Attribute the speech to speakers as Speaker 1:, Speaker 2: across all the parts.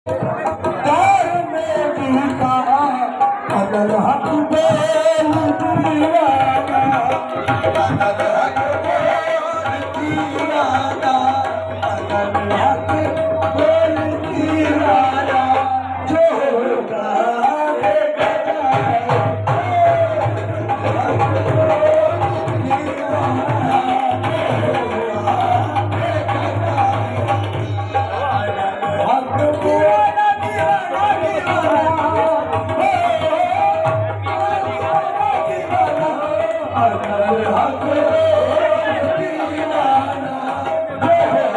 Speaker 1: प्यार में भी कहा अगर हक बोल दीवाना, अगर हक बोल दीवाना, अगर हक बोल दीवाना, जो होगा देखा जाएगा। हक दीवाना दीवाना दीवाना, अगर हक बोल दीवाना, जो हक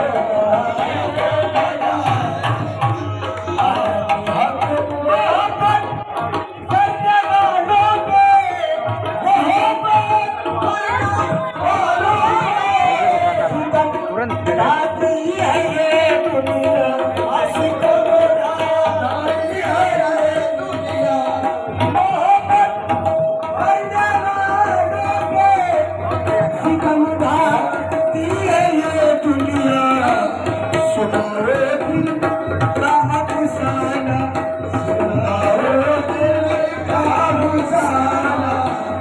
Speaker 1: मोहब्बत करने वालों पे मोहब्बत वालों
Speaker 2: तुरंत
Speaker 1: राजी है ये दुनिया, आशिकों को राजी है ये दुनिया, मोहब्बत करने वालों पे सितम ढाती है ये दुनिया। सुनाओ दिल का अफसाना, सुनाओ दिल का अफसाना,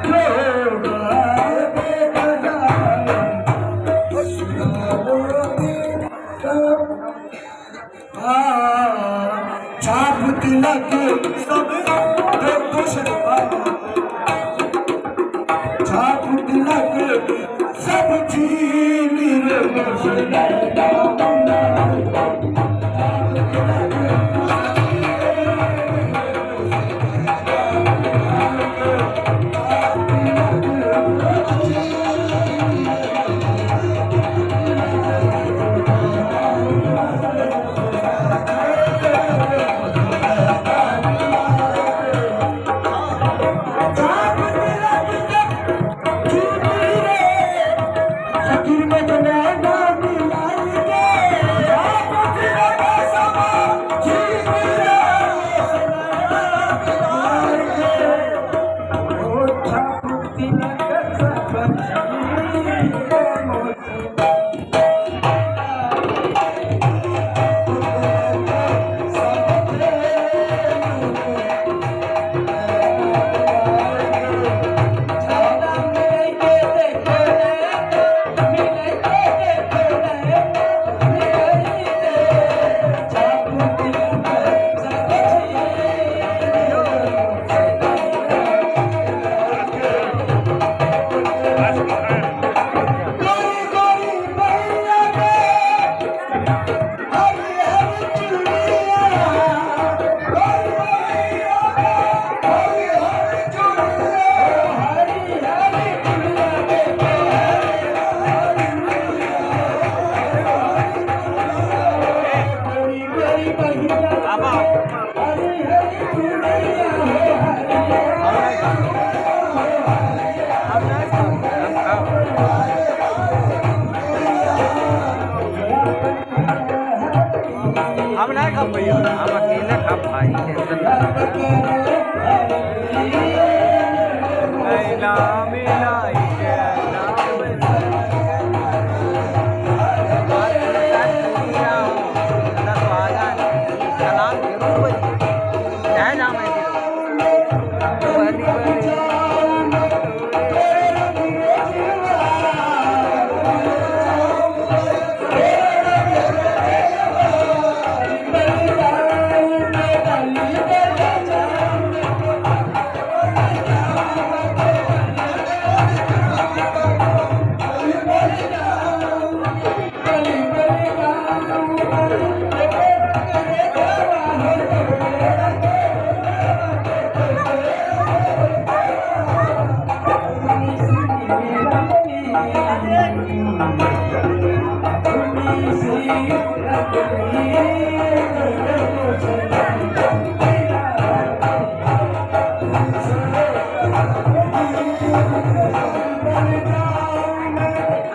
Speaker 1: जो होगा देखा जाएगा। छाप तिलक सब खुश, छाप तिलक सब छीन
Speaker 2: हम नहीं खा पाइए, हम अकेले खा पाई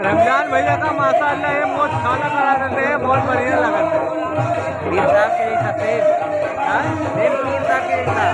Speaker 2: रमजान भैया का माशाअल्लाह ये बहुत खाना बना देते हैं, बहुत बढ़िया लगा पीर साहब के जैसा सेम पीर साहब के जैसा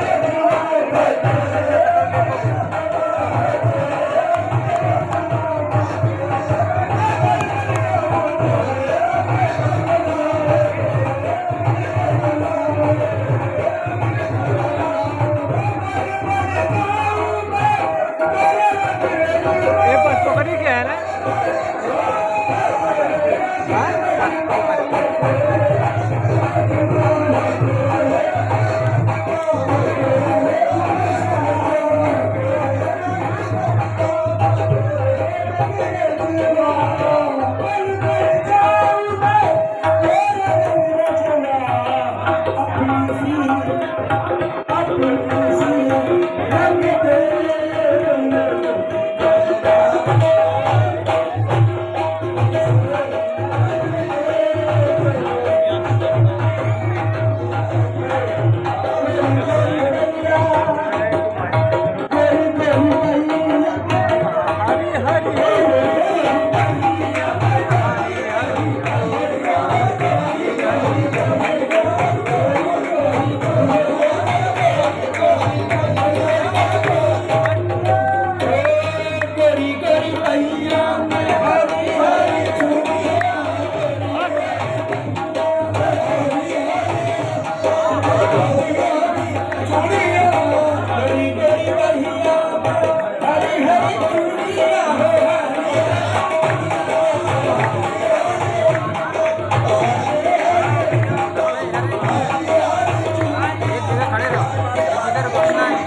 Speaker 1: अपनी सी रंग दे
Speaker 2: एक जगह खड़े रहो, इधर घुसना है।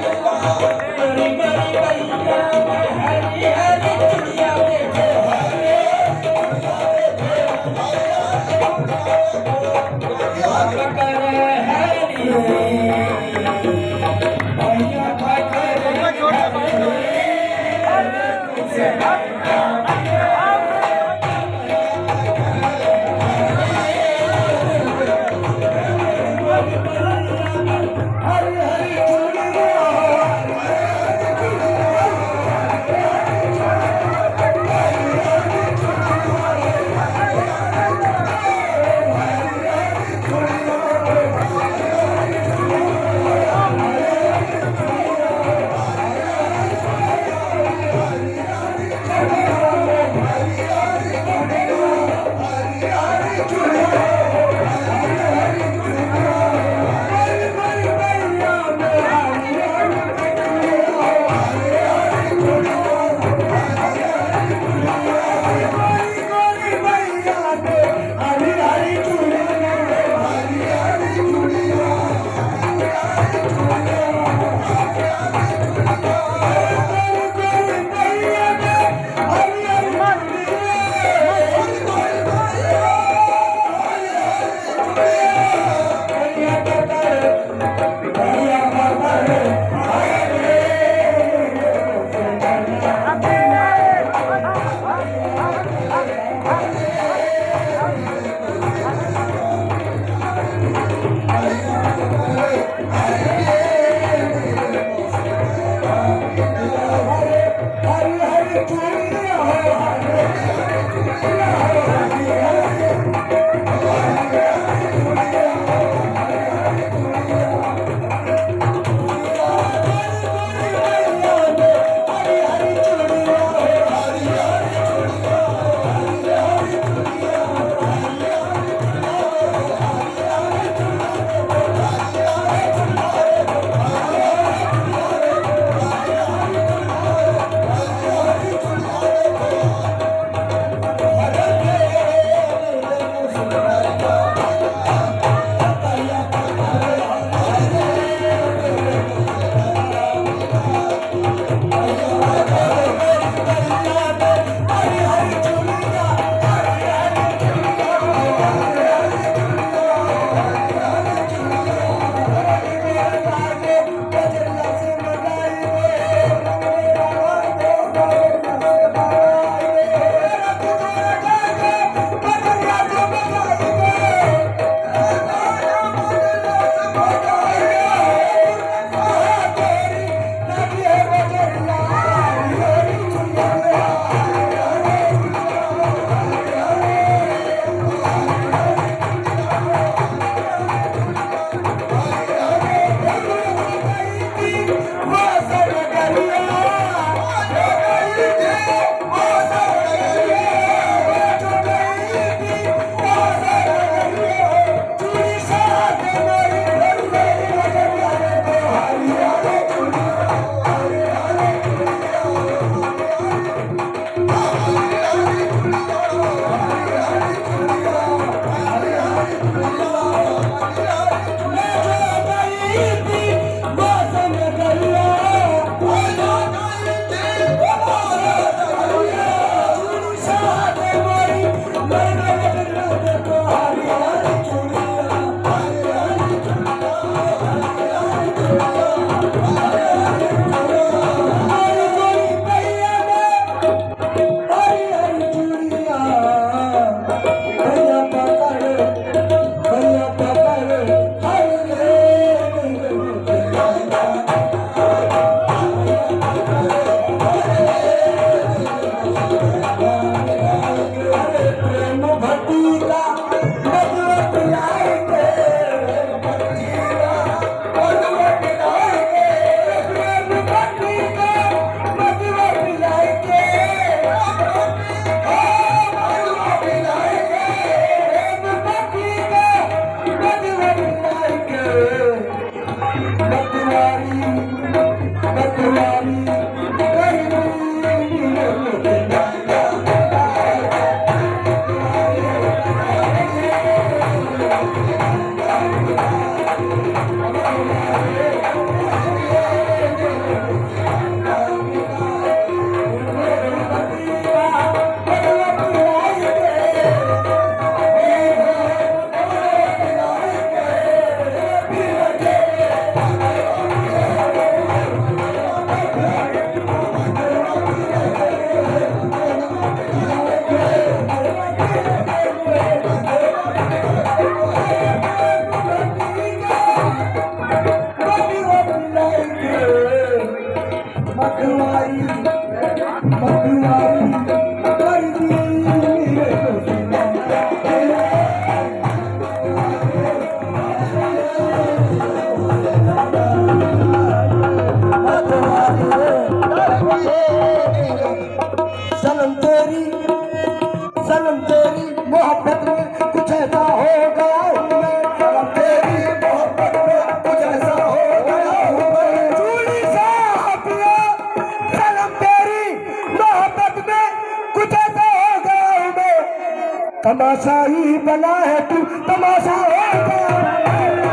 Speaker 1: तमाशा ही बना है तू तमाशा हो गया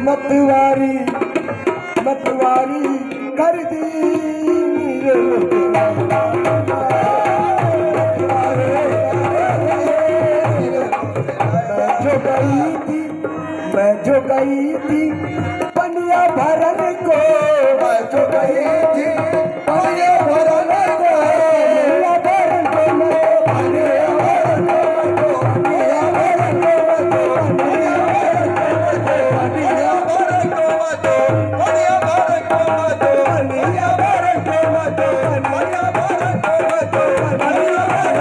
Speaker 1: मतवारी मतवारी कर दी मैं जो गई थी पनिया भरन को मैं जो गई थी पनिया भरन को पनिया भरन को पनिया भरन को पनिया भरन को पनिया भरन को पनिया भरन को पनिया भरन को पनिया भरन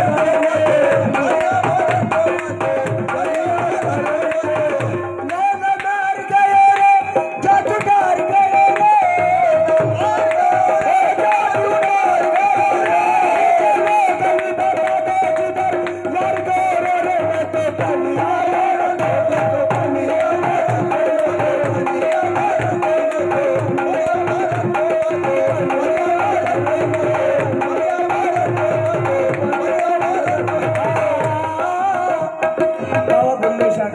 Speaker 1: वासनगर चल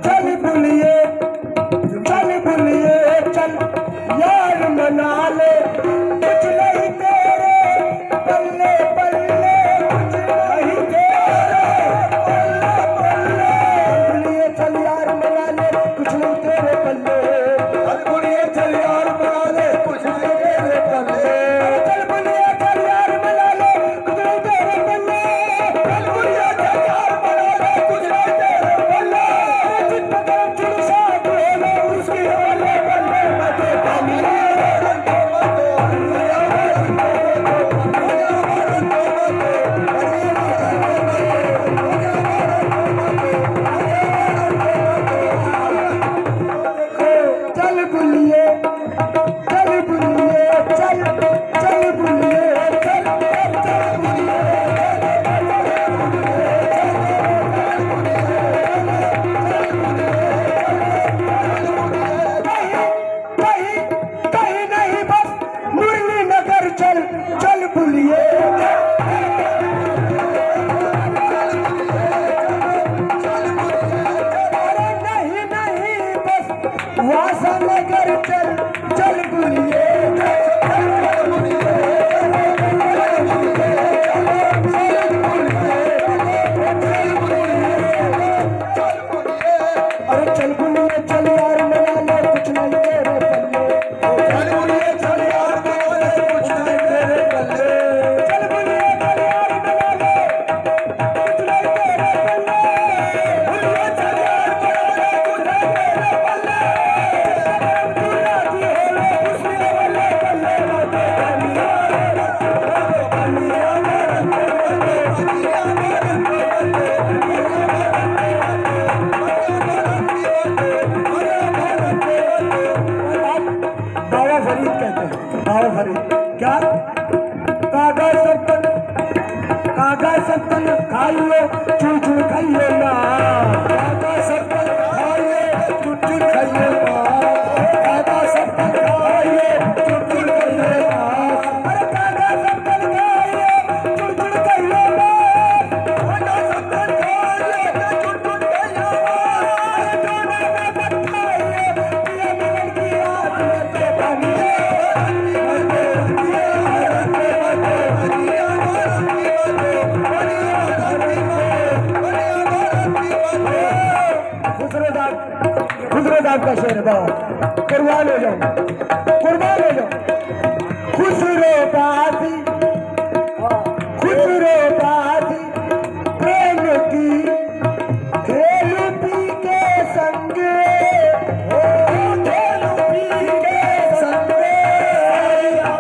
Speaker 1: चल बुलिए अरे चल बुलिए चल यार मना ले कुछ नहीं तेरे पल्ले चल बुलिए चल यार मना ले कुछ नहीं तेरे पल्ले चल बुलिए चल यार मना ले कुछ नहीं तेरे पल्ले बुलिए चल यार मना ले कुछ नहीं तेरे पल्ले बाबा फरीद कहते हैं बाबा फरीद क्या कागज सत्तन खाइयो चुन चुन खाइयो ना कागज सत्तन खाइयो चुन चुन खाइयो ना कागज सत्तन खाइयो चुन चुन खाइयो ना अरे कागज सत्तन खाइयो चुन चुन खाइयो ना कागज सत्तन खाइयो चुन चुन खाइयो ना दोनों में मत खाइयो ये मन की आदत है पानी खुसरो का शेर बाबा कुर्बान हो जाओ खुसरो बाजी प्रेम की खेलू पी के संग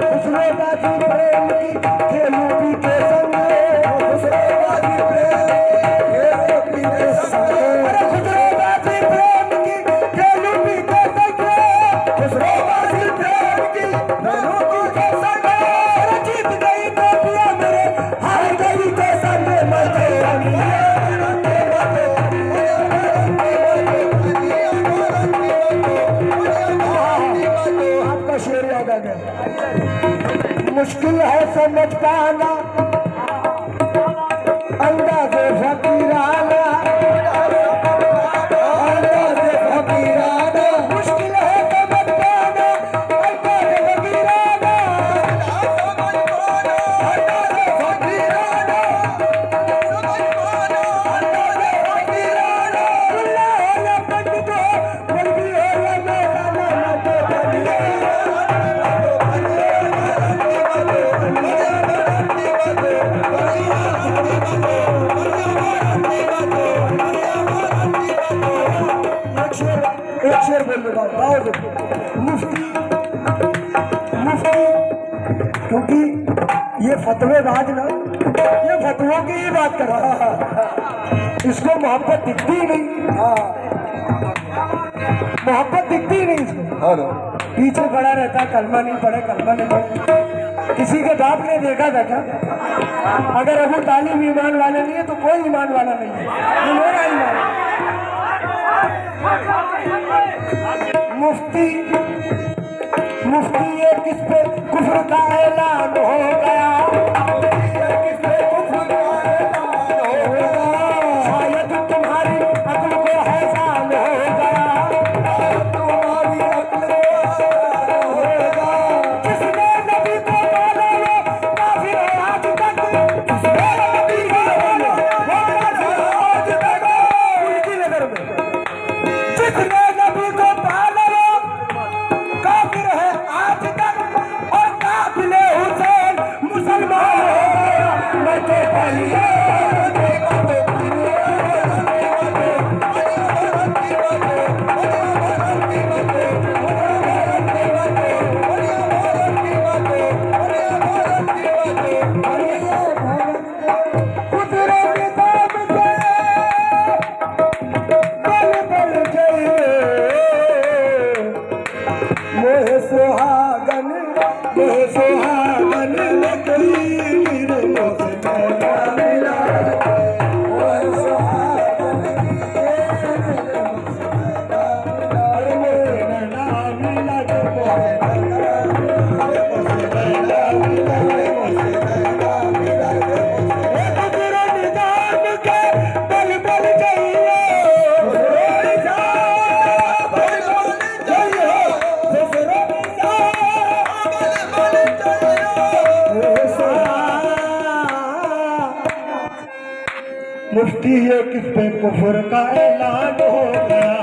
Speaker 1: खुसरो बाजी प्रेम की खेलू पी के संग जीत आ गया। मुश्किल है समझ पाना अंदाज़े फकीराना, अंदाज़े फकीराना, मुश्किल है समझ पाना अंदाज़े फकीराना, अंदाज़े फकीराना, अंदाज़े फकीराना। मुल्ला हो या पंडित हो, मौलवी हो या मौलाना, तो बनिए एक शेर बोल दो मुफ्ती मुफ्ती, क्योंकि ये फतवे बाज ना, ये फतवों की ही बात कर रहा है। इसको मोहब्बत दिखती ही नहीं। मोहब्बत दिखती ही नहीं इसको। पीछे पड़ा रहता, कलमा नहीं पढ़े, कलमा नहीं पढ़े। किसी के बाप ने देखा था क्या? अगर अबू तालिब ईमान वाले नहीं है तो कोई ईमान वाला नहीं है, ये मेरा ईमान है। मुफ्ती मुफ्ती ये किस पे कुफ्र का ऐलान हो गया, किस पे कुफ्र का ऐलान हो गया। शायद तुम्हारी अक्ल को हैरान हो गया, तुम्हारी अक्ल को हैरान हो गया। किसने नबी को बोला वो काफिर है आज तक, किसने नबी को बोला वो काफिर है आज तक। उनकी नजर में जिसने नबी को पाला वो काफिर है आज तक, और काफिले हुसैन मुसलमान हो गया। मैं तो पहले सुहागन कोई मेरे मोसे मैना मिला, मोहे सुहागन मेरे मैना मिला, जो मोहे मैना मिला, मोसे मैना मिला। गुजरो निजाम के बल बल जाइए, गुजरो निजाम बल बल जाइए, गुजरो मुफ्ती ये किस पे कुफ्र का ऐलान हो गया।